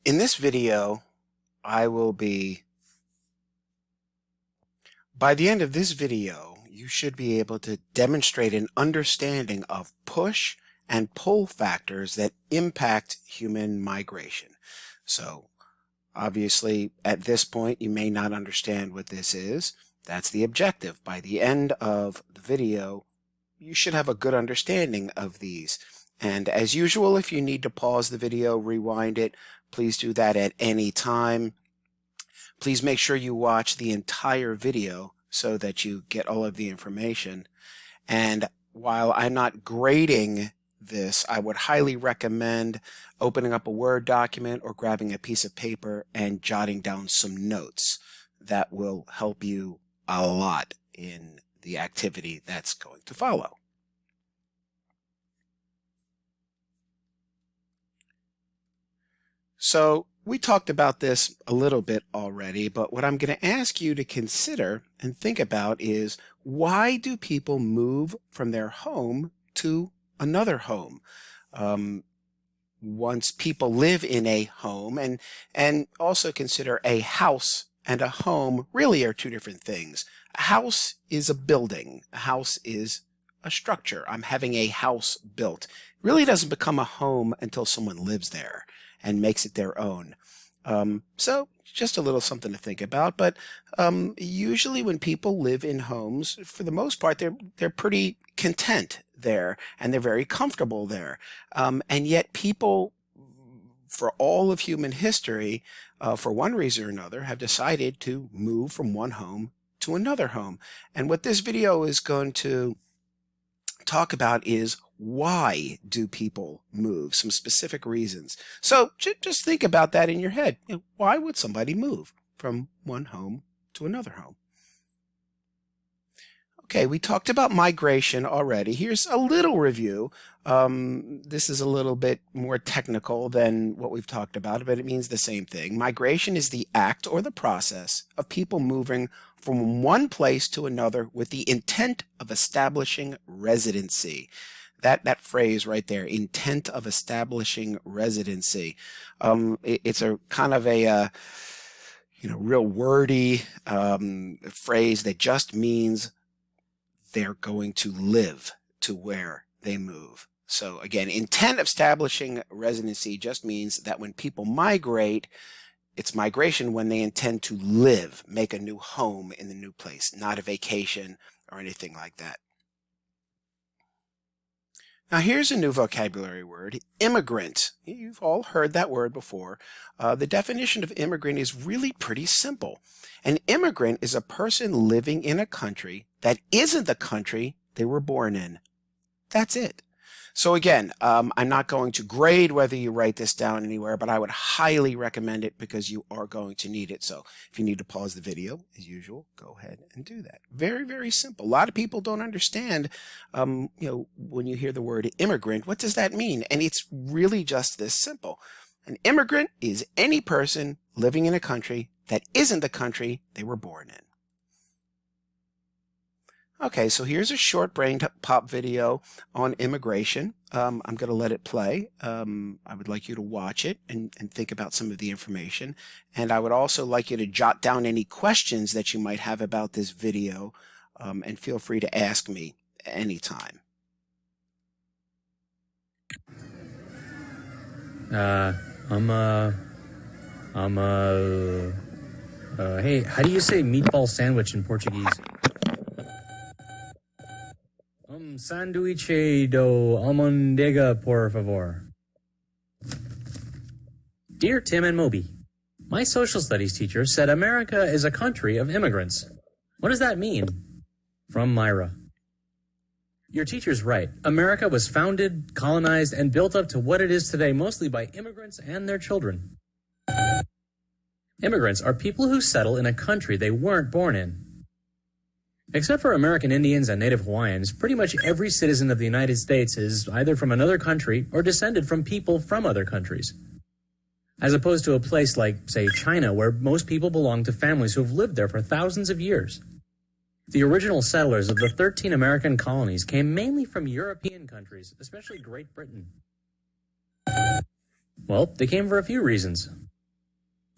In this video, I will be, by the end of this video, you should be able to demonstrate an understanding of push and pull factors that impact human migration. So, obviously, at this point, you may not understand what this is. That's the objective. By the end of the video, you should have a good understanding of these. And as usual, if you need to pause the video, rewind it, please do that at any time. Please make sure you watch the entire video so that you get all of the information. And while I'm not grading this, I would highly recommend opening up a Word document or grabbing a piece of paper and jotting down some notes. That will help you a lot in the activity that's going to follow. So we talked about this a little bit already, but what I'm going to ask you to consider and think about is, why do people move from their home to another home? Once people live in a home, and also consider a house and a home really are two different things. A house is a building. A house is a structure. I'm having a house built. It really doesn't become a home until someone lives there and makes it their own. So just a little something to think about. But usually when people live in homes, for the most part, they're pretty content there and they're very comfortable there. And yet people, for all of human history, for one reason or another, have decided to move from one home to another home. And what this video is going to talk about is, why do people move? Some specific reasons. So just think about that in your head. Why would somebody move from one home to another home? Okay, we talked about migration already. Here's a little review. This is a little bit more technical than what we've talked about, but it means the same thing. Migration is the act or the process of people moving from one place to another with the intent of establishing residency. That phrase right there, intent of establishing residency. It's a kind of a real wordy phrase that just means they're going to live to where they move. So again, intent of establishing residency just means that when people migrate, it's migration when they intend to live, make a new home in the new place, not a vacation or anything like that. Now here's a new vocabulary word, immigrant. You've all heard that word before. The definition of immigrant is really pretty simple. An immigrant is a person living in a country that isn't the country they were born in. That's it. So again, I'm not going to grade whether you write this down anywhere, but I would highly recommend it because you are going to need it. So if you need to pause the video, as usual, go ahead and do that. Very, very simple. A lot of people don't understand, when you hear the word immigrant, what does that mean? And it's really just this simple. An immigrant is any person living in a country that isn't the country they were born in. Okay, so here's a short brain pop video on immigration. I'm going to let it play. I would like you to watch it and think about some of the information. And I would also like you to jot down any questions that you might have about this video, and feel free to ask me anytime. Hey, how do you say meatball sandwich in Portuguese? Sanduíche do almôndega, por favor. Dear Tim and Moby, my social studies teacher said America is a country of immigrants. What does that mean? From Myra. Your teacher's right. America was founded, colonized, and built up to what it is today mostly by immigrants and their children. Immigrants are people who settle in a country they weren't born in. Except for American Indians and Native Hawaiians, pretty much every citizen of the United States is either from another country or descended from people from other countries. As opposed to a place like, say, China, where most people belong to families who have lived there for thousands of years. The original settlers of the 13 American colonies came mainly from European countries, especially Great Britain. Well, they came for a few reasons.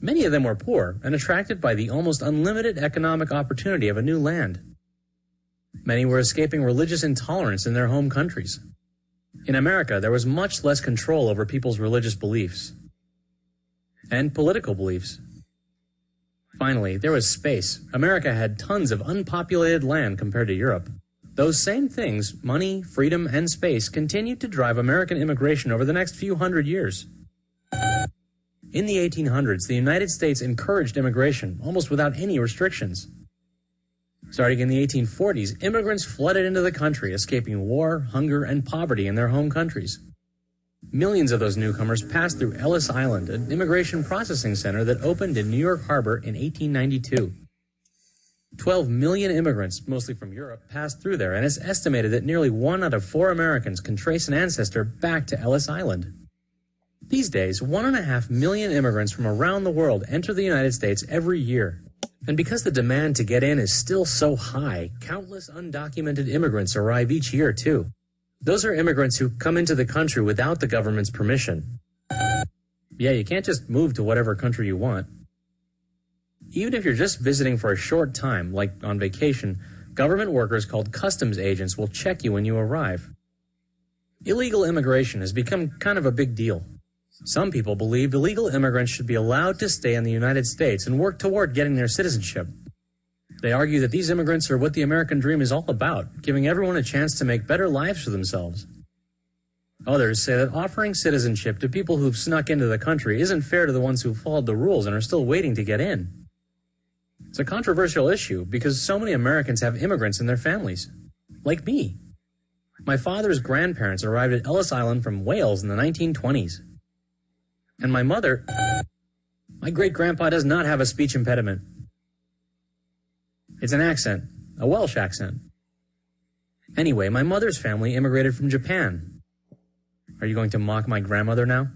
Many of them were poor and attracted by the almost unlimited economic opportunity of a new land. Many were escaping religious intolerance in their home countries. In America, there was much less control over people's religious beliefs and political beliefs. Finally, there was space. America had tons of unpopulated land compared to Europe. Those same things, money, freedom, and space, continued to drive American immigration over the next few hundred years. In the 1800s, the United States encouraged immigration, almost without any restrictions. Starting in the 1840s, immigrants flooded into the country, escaping war, hunger, and poverty in their home countries. Millions of those newcomers passed through Ellis Island, an immigration processing center that opened in New York Harbor in 1892. 12 million immigrants, mostly from Europe, passed through there, and it's estimated that nearly 1 out of 4 Americans can trace an ancestor back to Ellis Island. These days, 1.5 million immigrants from around the world enter the United States every year. And because the demand to get in is still so high, countless undocumented immigrants arrive each year, too. Those are immigrants who come into the country without the government's permission. Yeah, you can't just move to whatever country you want. Even if you're just visiting for a short time, like on vacation, government workers called customs agents will check you when you arrive. Illegal immigration has become kind of a big deal. Some people believe illegal immigrants should be allowed to stay in the United States and work toward getting their citizenship. They argue that these immigrants are what the American dream is all about, giving everyone a chance to make better lives for themselves. Others say that offering citizenship to people who've snuck into the country isn't fair to the ones who followed the rules and are still waiting to get in. It's a controversial issue because so many Americans have immigrants in their families. Like me. My father's grandparents arrived at Ellis Island from Wales in the 1920s. And my great-grandpa does not have a speech impediment. It's an accent, a Welsh accent. Anyway, my mother's family immigrated from Japan. Are you going to mock my grandmother now?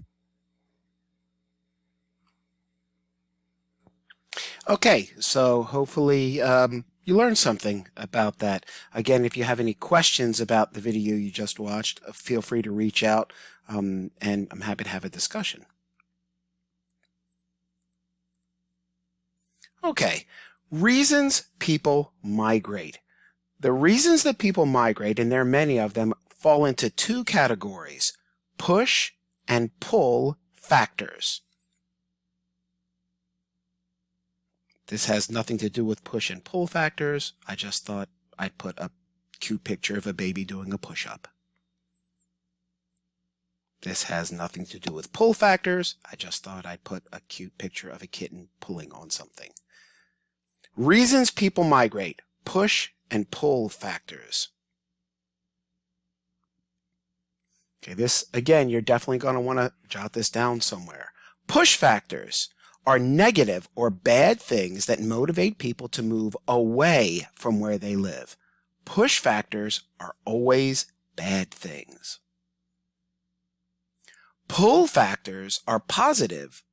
Okay, so hopefully you learned something about that. Again, if you have any questions about the video you just watched, feel free to reach out, and I'm happy to have a discussion. Okay, reasons people migrate. The reasons that people migrate, and there are many of them, fall into 2 categories: push and pull factors. This has nothing to do with push and pull factors. I just thought I'd put a cute picture of a baby doing a push-up. This has nothing to do with pull factors. I just thought I'd put a cute picture of a kitten pulling on something. Reasons people migrate: push and pull factors. Okay, this, again, you're definitely going to want to jot this down somewhere. Push factors are negative or bad things that motivate people to move away from where they live. Push factors are always bad things. Pull factors are positive,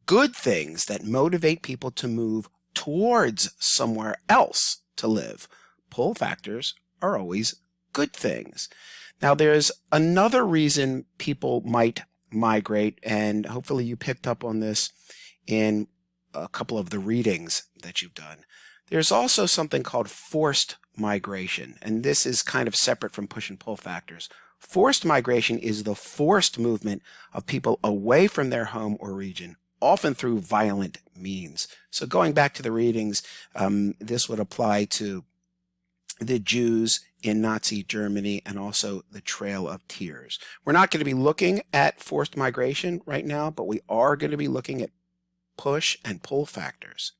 good things that motivate people to move towards somewhere else to live. Pull factors are always good things. Now, there's another reason people might migrate, and hopefully you picked up on this in a couple of the readings that you've done. There's also something called forced migration, and this is kind of separate from push and pull factors. Forced migration is the forced movement of people away from their home or region, often through violent means. So going back to the readings, this would apply to the Jews in Nazi Germany and also the Trail of Tears. We're not going to be looking at forced migration right now, but we are going to be looking at push and pull factors.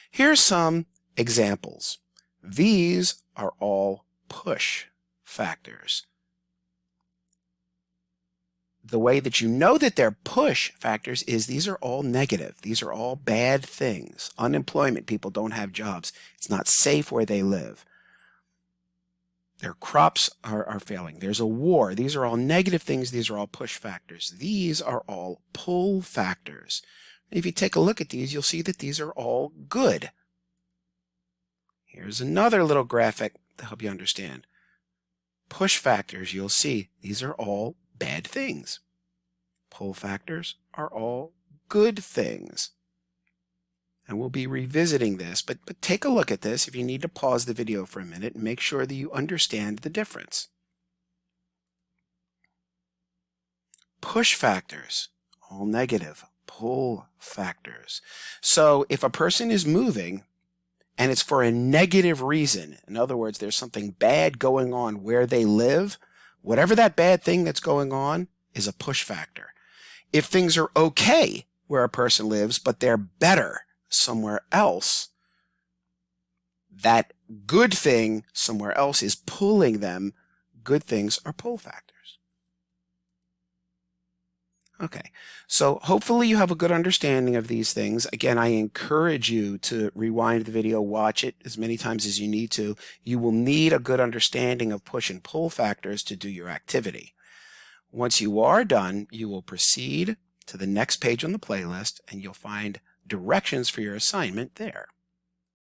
Here's some examples. These are all push factors. The way that you know that they're push factors is these are all negative. These are all bad things. Unemployment, people don't have jobs. It's not safe where they live. Their crops are failing. There's a war. These are all negative things. These are all push factors. These are all pull factors. If you take a look at these, you'll see that these are all good. Here's another little graphic to help you understand. Push factors, you'll see these are all bad things. Pull factors are all good things. And we'll be revisiting this, but take a look at this if you need to pause the video for a minute and make sure that you understand the difference. Push factors, all negative. Pull factors. So if a person is moving and it's for a negative reason, in other words, there's something bad going on where they live, whatever that bad thing that's going on is a push factor. If things are okay where a person lives, but they're better somewhere else, that good thing somewhere else is pulling them. Good things are pull factors. Okay, so hopefully you have a good understanding of these things. Again, I encourage you to rewind the video, watch it as many times as you need to. You will need a good understanding of push and pull factors to do your activity. Once you are done, you will proceed to the next page on the playlist and you'll find directions for your assignment there.